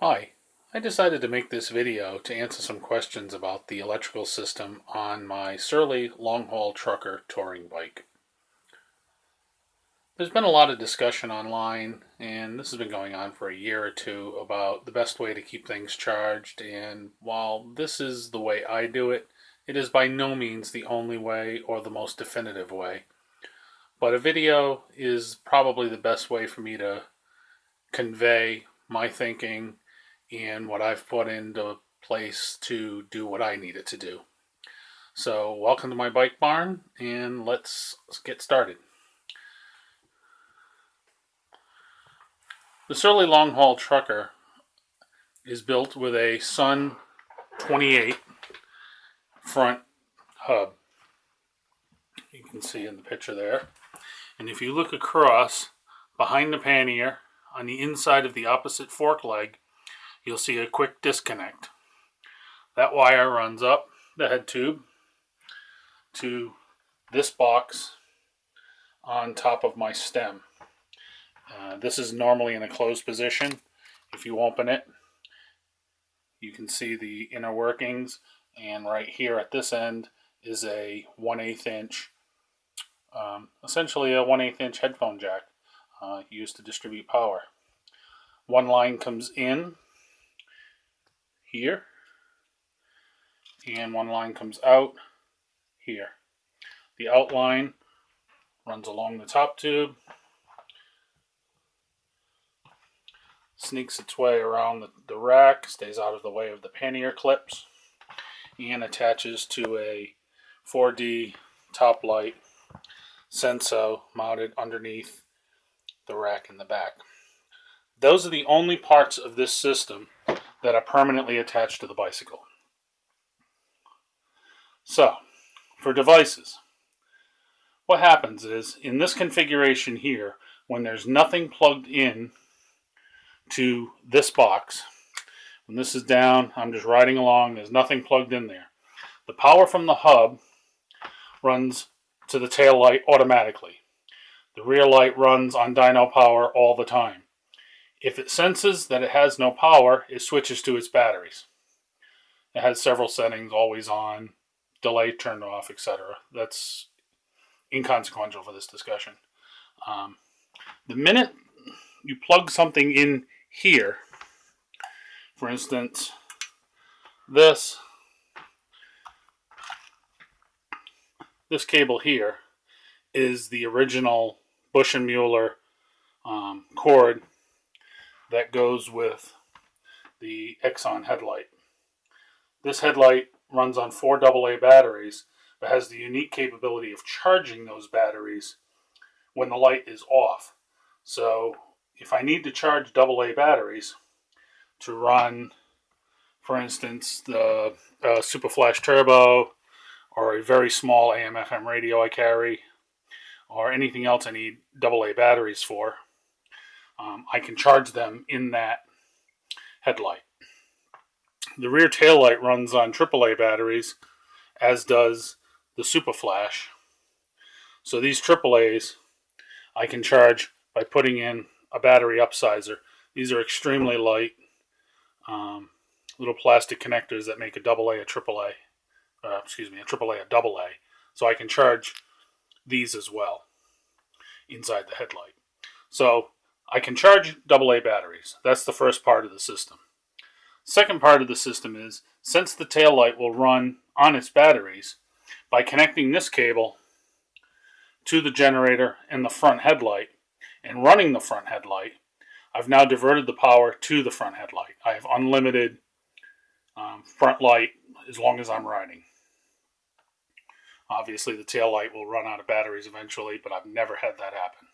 Hi, I decided to make this video to answer some questions about the electrical system on my Surly long-haul trucker touring bike. There's been a lot of discussion online, and this has been going on for a year or two, about the best way to keep things charged, and while this is the way I do it, it is by no means the only way or the most definitive way. But a video is probably the best way for me to convey my thinking and what I've put into place to do what I need it to do. So welcome to my bike barn, and let's get started. The Surly Long Haul Trucker is built with a Sun 28 front hub. You can see in the picture there. And if you look across behind the pannier on the inside of the opposite fork leg, you'll see a quick disconnect. That wire runs up the head tube to this box on top of my stem. This is normally in a closed position. If you open it, you can see the inner workings, and right here at this end is a 1/8 inch, essentially a 1/8 inch headphone jack used to distribute power. One line comes in here, and one line comes out here. The outline runs along the top tube, sneaks its way around the rack, stays out of the way of the pannier clips, and attaches to a 4D top light Senso mounted underneath the rack in the back. Those are the only parts of this system that are permanently attached to the bicycle. So, for devices, what happens is, in this configuration here, when there's nothing plugged in to this box, when this is down, I'm just riding along, there's nothing plugged in there. The power from the hub runs to the tail light automatically. The rear light runs on dyno power all the time. If it senses that it has no power, it switches to its batteries. It has several settings: always on, delay turned off, etc. That's inconsequential for this discussion. The minute you plug something in here, for instance, this cable here is the original Bush & Mueller cord that goes with the Exxon headlight. This headlight runs on 4 AA batteries, but has the unique capability of charging those batteries when the light is off. So if I need to charge AA batteries to run, for instance, the Super Flash Turbo, or a very small AM/FM radio I carry, or anything else I need AA batteries for, I can charge them in that headlight. The rear tail light runs on AAA batteries, as does the Super Flash. So these AAAs I can charge by putting in a battery upsizer. These are extremely light, little plastic connectors that make a AA a AAA. A AAA a AA. So I can charge these as well inside the headlight. So I can charge AA batteries. That's the first part of the system. Second part of the system is, since the tail light will run on its batteries, by connecting this cable to the generator and the front headlight and running the front headlight, I've now diverted the power to the front headlight. I have unlimited front light as long as I'm riding. Obviously, the tail light will run out of batteries eventually, but I've never had that happen.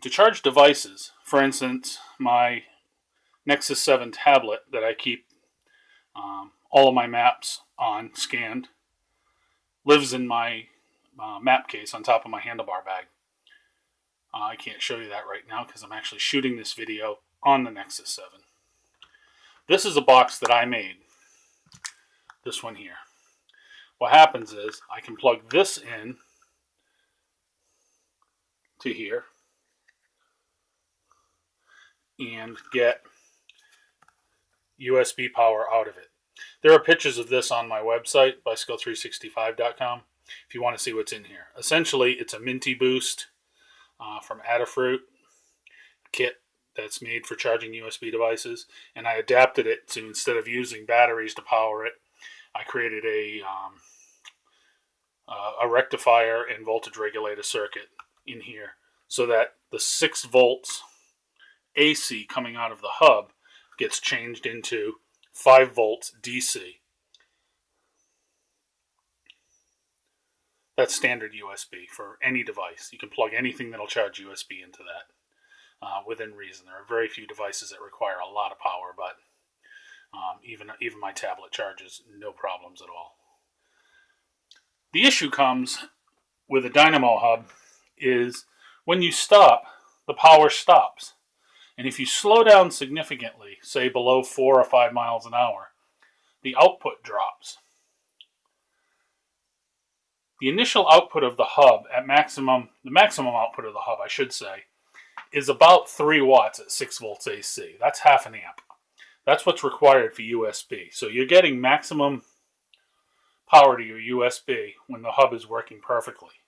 To charge devices, for instance, my Nexus 7 tablet that I keep all of my maps on scanned, lives in my map case on top of my handlebar bag. I can't show you that right now because I'm actually shooting this video on the Nexus 7. This is a box that I made. This one here. What happens is I can plug this in to here, and get USB power out of it. There are pictures of this on my website, bicycle365.com, if you want to see what's in here. Essentially, it's a Minty Boost from Adafruit kit that's made for charging USB devices, and I adapted it to, instead of using batteries to power it, I created a rectifier and voltage regulator circuit in here so that the 6 volts AC coming out of the hub gets changed into 5 volts DC. That's standard USB for any device. You can plug anything that'll charge USB into that within reason. There are very few devices that require a lot of power, but even my tablet charges no problems at all. The issue comes with a dynamo hub is when you stop, the power stops. And if you slow down significantly, say below 4 or 5 miles an hour, the output drops. The initial output of the hub at the maximum output of the hub, I should say, is about 3 watts at 6 volts AC. That's half an amp. That's what's required for USB. So you're getting maximum power to your USB when the hub is working perfectly.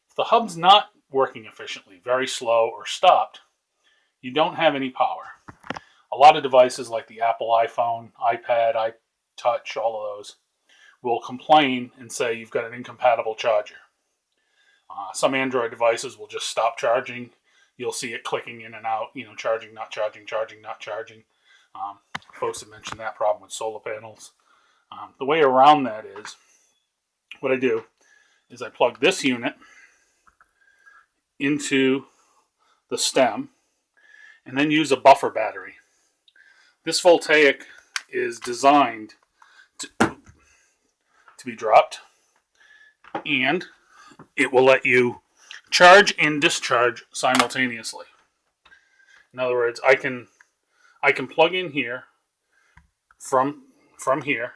If the hub's not working efficiently, very slow, or stopped, you don't have any power. A lot of devices like the Apple iPhone, iPad, iTouch, all of those, will complain and say you've got an incompatible charger. Some Android devices will just stop charging. You'll see it clicking in and out, charging, not charging, charging, not charging. Folks have mentioned that problem with solar panels. The way around that is, what I do is I plug this unit into the stem and then use a buffer battery. This voltaic is designed to be dropped, and it will let you charge and discharge simultaneously. In other words, I can plug in here from here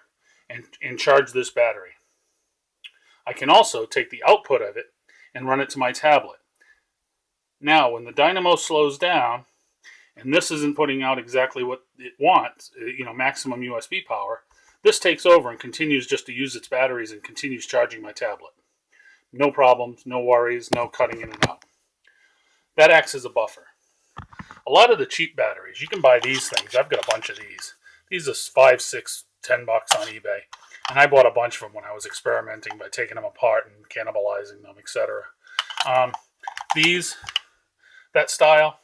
and charge this battery. I can also take the output of it and run it to my tablet. Now, when the dynamo slows down, and this isn't putting out exactly what it wants, maximum USB power, this takes over and continues just to use its batteries and continues charging my tablet. No problems, no worries, no cutting in and out. That acts as a buffer. A lot of the cheap batteries, you can buy these things. I've got a bunch of these. These are $5, $6, $10 on eBay. And I bought a bunch of them when I was experimenting by taking them apart and cannibalizing them, etc. That style,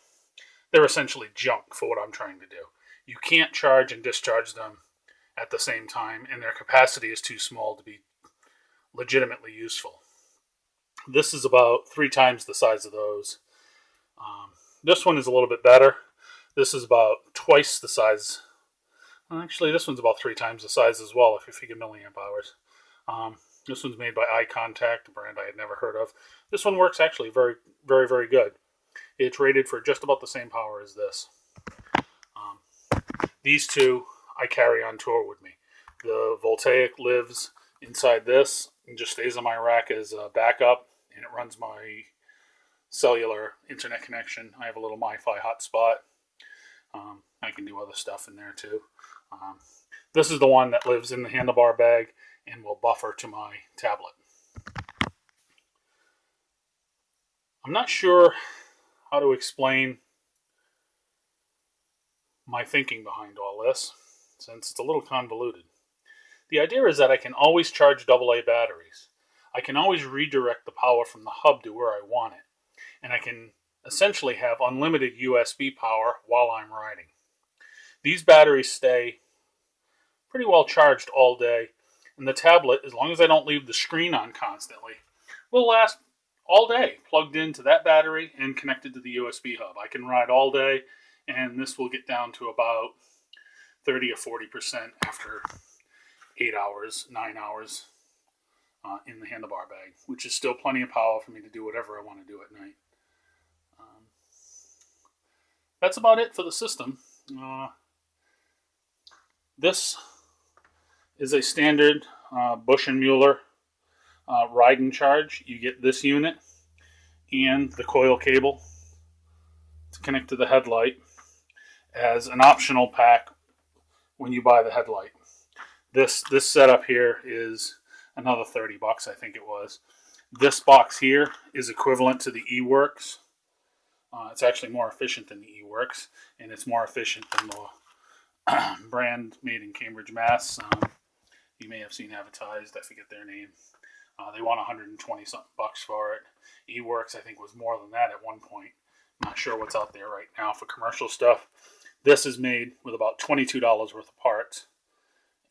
they're essentially junk for what I'm trying to do. You can't charge and discharge them at the same time, and their capacity is too small to be legitimately useful. This is about 3 times the size of those. This one is a little bit better. This is about twice the size. Actually, this one's about 3 times the size as well, if you figure milliamp hours. This one's made by Eye Contact, a brand I had never heard of. This one works actually very, very, very good. It's rated for just about the same power as this. These two I carry on tour with me. The voltaic lives inside this and just stays on my rack as a backup, and it runs my cellular internet connection. I have a little MiFi hotspot. I can do other stuff in there too. This is the one that lives in the handlebar bag and will buffer to my tablet. I'm not sure how to explain my thinking behind all this, since it's a little convoluted. The idea is that I can always charge AA batteries. I can always redirect the power from the hub to where I want it. And I can essentially have unlimited USB power while I'm riding. These batteries stay pretty well charged all day, and the tablet, as long as I don't leave the screen on constantly, will last all day, plugged into that battery and connected to the USB hub. I can ride all day, and this will get down to about 30 or 40% after 8 hours, 9 hours in the handlebar bag, which is still plenty of power for me to do whatever I want to do at night. That's about it for the system. This is a standard Bush & Mueller ride and charge. You get this unit and the coil cable to connect to the headlight. as an optional pack when you buy the headlight. This setup here is another 30 bucks, I think it was. This box here is equivalent to the eWorks. It's actually more efficient than the eWorks, and it's more efficient than the brand made in Cambridge, Mass. You may have seen advertised. I forget their name. They want 120 something bucks for it. eWorks, I think, was more than that at one point. I'm not sure what's out there right now for commercial stuff. This is made with about $22 worth of parts,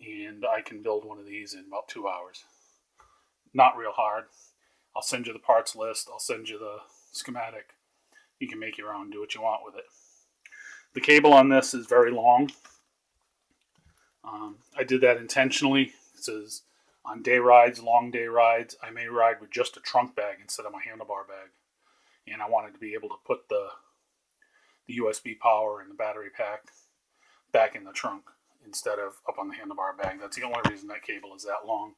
and I can build one of these in about 2 hours. Not real hard. I'll send you the parts list. I'll send you the schematic. You can make your own, do what you want with it. The cable on this is very long. I did that intentionally. It says on day rides, long day rides, I may ride with just a trunk bag instead of my handlebar bag. And I wanted to be able to put the USB power and the battery pack back in the trunk instead of up on the handlebar bag. That's the only reason that cable is that long.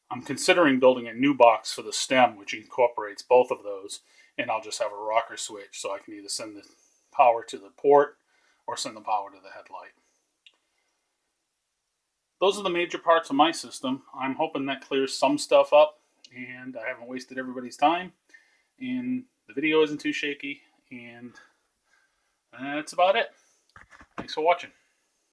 I'm considering building a new box for the stem, which incorporates both of those, and I'll just have a rocker switch so I can either send the power to the port or send the power to the headlight. Those are the major parts of my system. I'm hoping that clears some stuff up, and I haven't wasted everybody's time, and the video isn't too shaky, and that's about it. Thanks for watching.